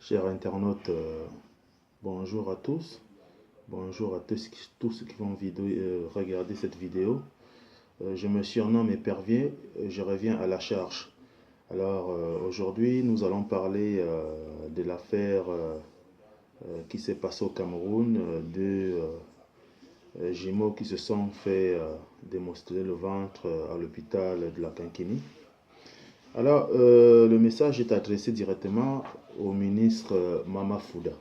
Chers internautes, bonjour à tous. Bonjour à tous ceux qui vont regarder cette vidéo. Je me surnomme Épervier, je reviens à la charge. Alors aujourd'hui, nous allons parler de l'affaire qui s'est passée au Cameroun, deux jumeaux qui se sont fait démontrer le ventre à l'hôpital de la Kinkini. Alors, le message est adressé directement au ministre Mama Fouda.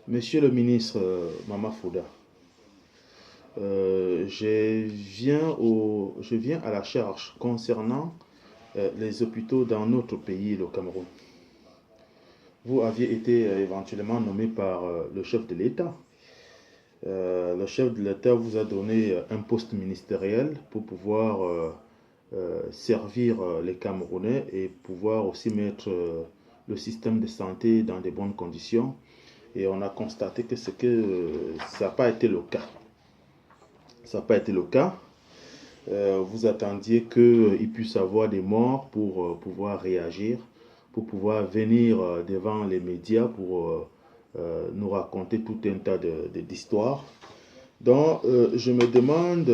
Monsieur le ministre Mama Fouda, je viens à la charge concernant les hôpitaux dans notre pays, le Cameroun. Vous aviez été éventuellement nommé par le chef de l'État. Le chef de l'État vous a donné un poste ministériel pour pouvoir servir les Camerounais et pouvoir aussi mettre le système de santé dans de bonnes conditions. Et on a constaté que ça n'a pas été le cas. Ça n'a pas été le cas. Vous attendiez qu'il puisse y avoir des morts pour pouvoir réagir, pour pouvoir venir devant les médias pour nous raconter tout un tas d'histoires. Donc, je me demande,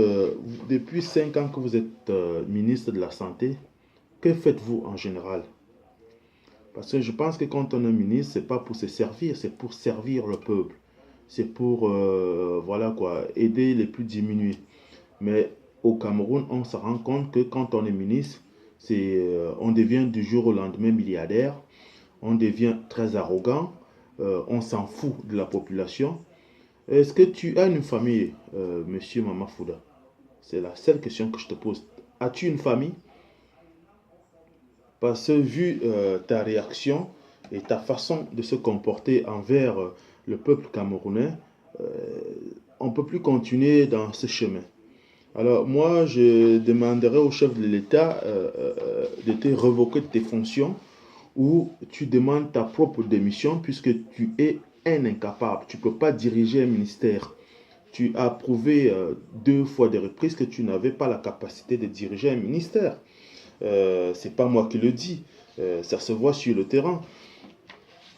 depuis 5 ans que vous êtes ministre de la Santé, que faites-vous en général? Parce que je pense que quand on est ministre, ce n'est pas pour se servir, c'est pour servir le peuple. C'est pour, voilà quoi, aider les plus diminués. Mais au Cameroun, on se rend compte que quand on est ministre, on devient du jour au lendemain milliardaire, on devient très arrogant, on s'en fout de la population. Est-ce que tu as une famille, monsieur Mama Fouda? C'est la seule question que je te pose. As-tu une famille? Parce que vu ta réaction et ta façon de se comporter envers le peuple camerounais, on ne peut plus continuer dans ce chemin. Alors moi, je demanderai au chef de l'État de te révoquer de tes fonctions ou tu demandes ta propre démission puisque tu es un incapable. Tu ne peux pas diriger un ministère. Tu as prouvé 2 fois de reprises que tu n'avais pas la capacité de diriger un ministère. C'est pas moi qui le dis. Ça se voit sur le terrain.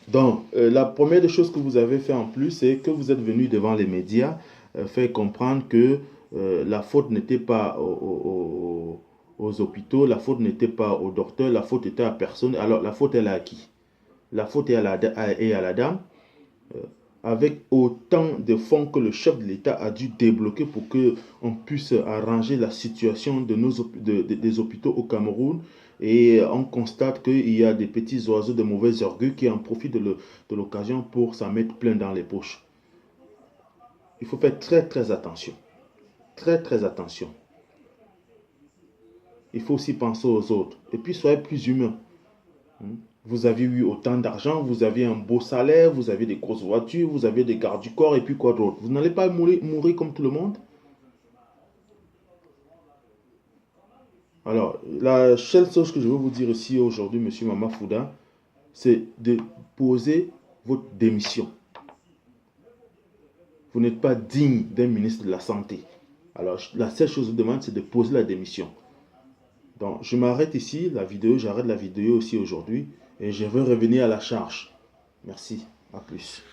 Donc, la première des choses que vous avez fait en plus, c'est que vous êtes venu devant les médias faire comprendre que la faute n'était pas aux hôpitaux, la faute n'était pas aux docteurs, la faute était à personne. Alors, la faute, elle est à qui? La faute est à la dame, avec autant de fonds que le chef de l'État a dû débloquer pour qu'on puisse arranger la situation des hôpitaux au Cameroun. Et on constate qu'il y a des petits oiseaux de mauvais augure qui en profitent de l'occasion pour s'en mettre plein dans les poches. Il faut faire très très attention. Très très attention. Il faut aussi penser aux autres. Et puis soyez plus humain. Vous avez eu autant d'argent, vous avez un beau salaire, vous avez des grosses voitures, vous avez des gardes du corps et puis quoi d'autre? Vous n'allez pas mourir comme tout le monde? Alors, la seule chose que je veux vous dire ici aujourd'hui, monsieur Mama Fouda, c'est de poser votre démission. Vous n'êtes pas digne d'un ministre de la Santé. Alors, la seule chose que je vous demande, c'est de poser la démission. Donc, je m'arrête ici, j'arrête la vidéo aussi aujourd'hui et je vais revenir à la charge. Merci, à plus.